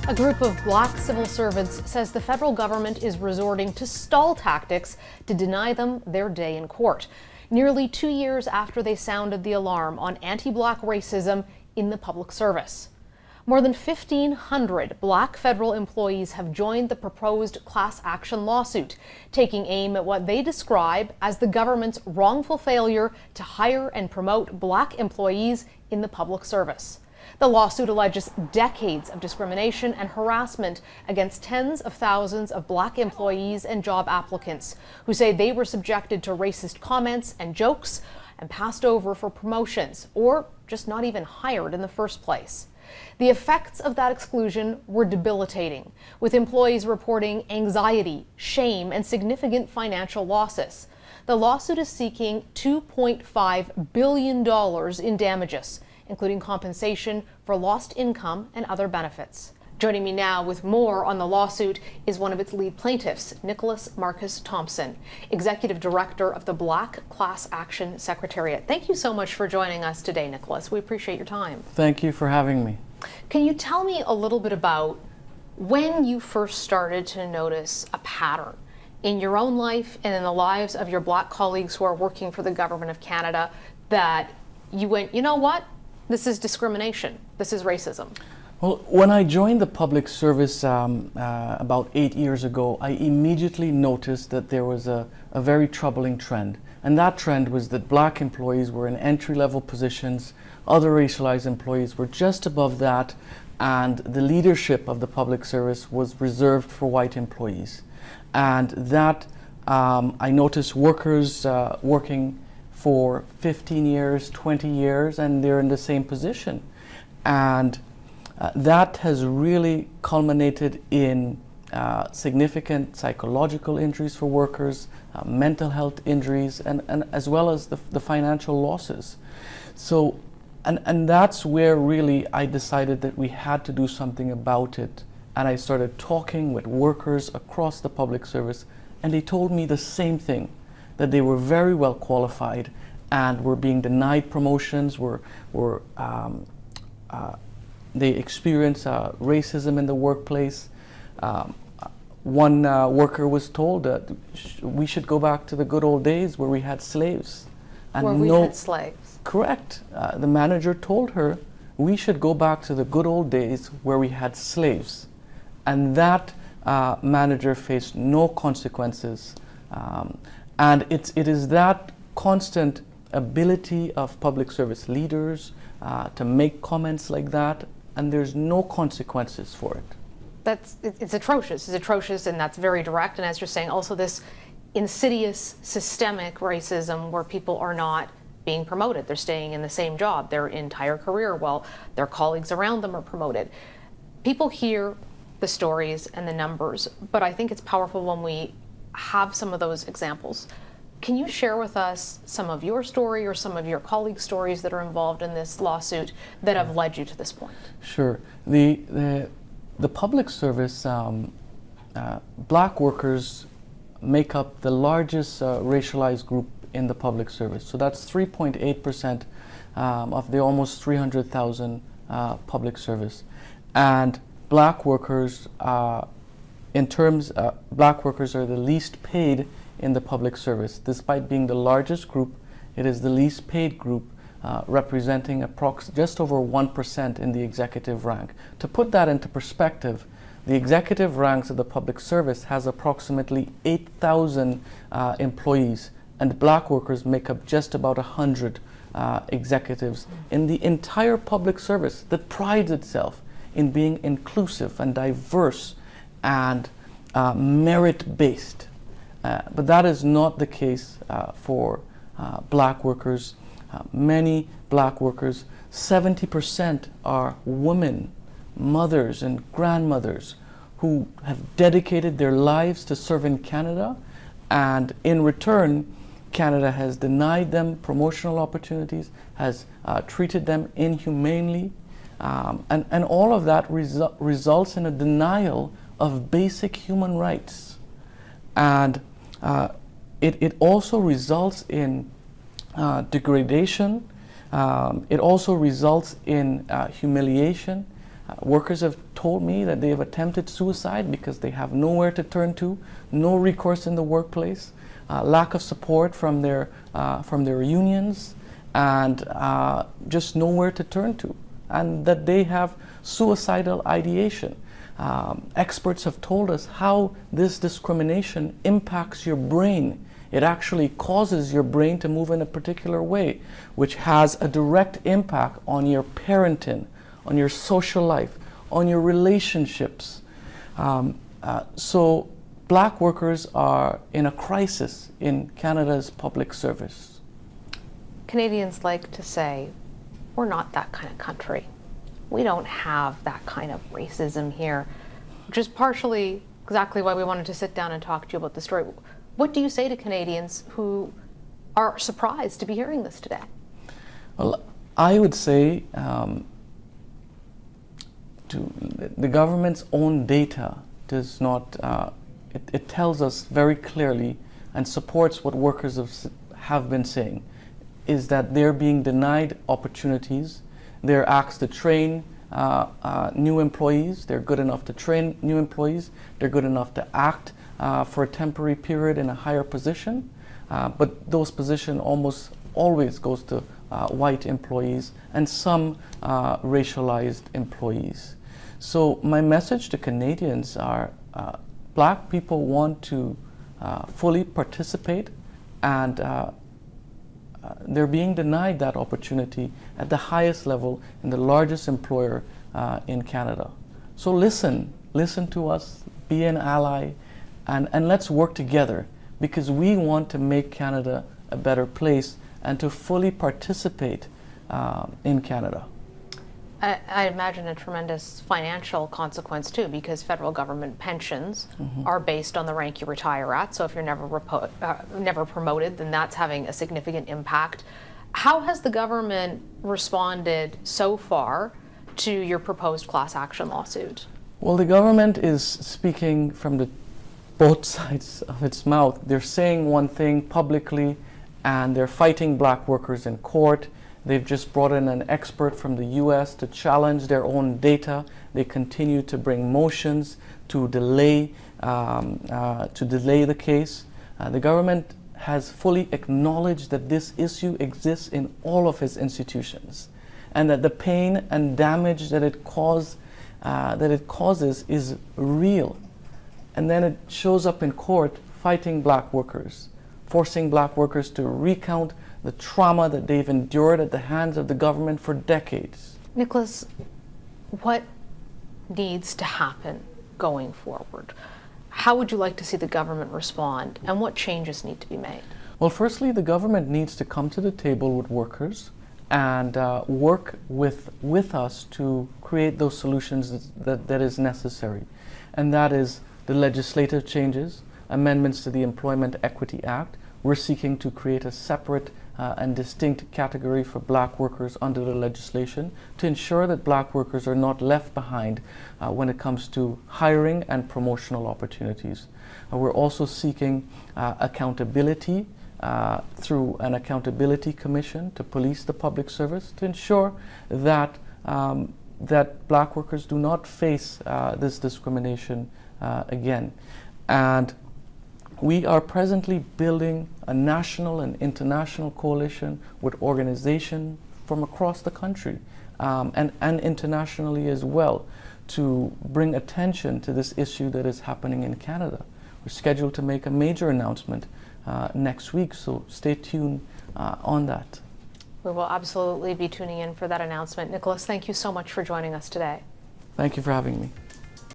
A group of black civil servants says the federal government is resorting to stall tactics to deny them their day in court, nearly 2 years after they sounded the alarm on anti-black racism in the public service. More than 1,500 black federal employees have joined the proposed class action lawsuit, taking aim at what they describe as the government's wrongful failure to hire and promote black employees in the public service. The lawsuit alleges decades of discrimination and harassment against tens of thousands of black employees and job applicants who say they were subjected to racist comments and jokes and passed over for promotions or just not even hired in the first place. The effects of that exclusion were debilitating, with employees reporting anxiety, shame, and significant financial losses. The lawsuit is seeking $2.5 billion in damages, including compensation for lost income and other benefits. Joining me now with more on the lawsuit is one of its lead plaintiffs, Nicholas Marcus Thompson, Executive Director of the Black Class Action Secretariat. Thank you so much for joining us today, Nicholas. We appreciate your time. Thank you for having me. Can you tell me a little bit about when you first started to notice a pattern in your own life and in the lives of your black colleagues who are working for the government of Canada that you went, you know what? This is discrimination. This is racism. Well, when I joined the public service about 8 years ago, I immediately noticed that there was a very troubling trend. And that trend was that black employees were in entry-level positions, other racialized employees were just above that, and the leadership of the public service was reserved for white employees. And that, I noticed workers working for 15 years, 20 years, and they're in the same position. And that has really culminated in significant psychological injuries for workers, mental health injuries, and as well as the financial losses. So, and that's where really I decided that we had to do something about it. And I started talking with workers across the public service, and they told me the same thing, that they were very well qualified and were being denied promotions, they experience racism in the workplace. One worker was told that we should go back to the good old days where we had slaves. And where we had slaves. Correct. The manager told her we should go back to the good old days where we had slaves. And that manager faced no consequences. And it is that constant ability of public service leaders to make comments like that, and there's no consequences for it. It's atrocious. It's atrocious, and that's very direct. And as you're saying, also this insidious, systemic racism where people are not being promoted. They're staying in the same job their entire career while their colleagues around them are promoted. People hear the stories and the numbers, but I think it's powerful when we have some of those examples. Can you share with us some of your story or some of your colleagues' stories that are involved in this lawsuit that have led you to this point? Sure. The public service, black workers make up the largest racialized group in the public service. So that's 3.8% of the almost 300,000 public service. And black workers, black workers are the least paid in the public service. Despite being the largest group, it is the least paid group, representing just over 1% in the executive rank. To put that into perspective, the executive ranks of the public service has approximately 8,000 employees, and black workers make up just about 100 executives in the entire public service that prides itself in being inclusive and diverse and merit-based. But that is not the case for black workers. Many black workers, 70% are women, mothers and grandmothers who have dedicated their lives to serve in Canada, and in return, Canada has denied them promotional opportunities, has treated them inhumanely, and all of that results in a denial of basic human rights. And it also results in degradation. It also results in humiliation. Workers have told me that they have attempted suicide because they have nowhere to turn to, no recourse in the workplace, lack of support from their unions, and just nowhere to turn to, and that they have suicidal ideation. Experts have told us how this discrimination impacts your brain. It actually causes your brain to move in a particular way, which has a direct impact on your parenting, on your social life, on your relationships. So black workers are in a crisis in Canada's public service. Canadians like to say, we're not that kind of country. We don't have that kind of racism here, which is partially exactly why we wanted to sit down and talk to you about the story. What do you say to Canadians who are surprised to be hearing this today? Well, I would say the government's own data does not, it tells us very clearly and supports what workers have been saying, is that they're being denied opportunities. They're asked to train new employees. They're good enough to train new employees. They're good enough to act for a temporary period in a higher position. But those positions almost always goes to white employees and some racialized employees. So my message to Canadians are black people want to fully participate, and they're being denied that opportunity at the highest level in the largest employer in Canada. So listen to us, be an ally, and let's work together, because we want to make Canada a better place and to fully participate in Canada. I imagine a tremendous financial consequence too, because federal government pensions are based on the rank you retire at. So if you're never promoted, then that's having a significant impact. How has the government responded so far to your proposed class action lawsuit? Well, the government is speaking from both sides of its mouth. They're saying one thing publicly, and they're fighting black workers in court. They've just brought in an expert from the US to challenge their own data. They continue to bring motions to delay the case. The government has fully acknowledged that this issue exists in all of its institutions, and that the pain and damage that it causes is real. And then it shows up in court fighting black workers, forcing black workers to recount the trauma that they've endured at the hands of the government for decades. Nicholas, what needs to happen going forward? How would you like to see the government respond, and what changes need to be made? Well, firstly, the government needs to come to the table with workers and work with us to create those solutions that is necessary. And that is the legislative changes, amendments to the Employment Equity Act. We're seeking to create a separate and distinct category for black workers under the legislation to ensure that black workers are not left behind when it comes to hiring and promotional opportunities. We're also seeking accountability through an accountability commission to police the public service to ensure that that black workers do not face this discrimination again. And we are presently building a national and international coalition with organizations from across the country and internationally as well, to bring attention to this issue that is happening in Canada. We're scheduled to make a major announcement next week, so stay tuned on that. We will absolutely be tuning in for that announcement. Nicholas, thank you so much for joining us today. Thank you for having me.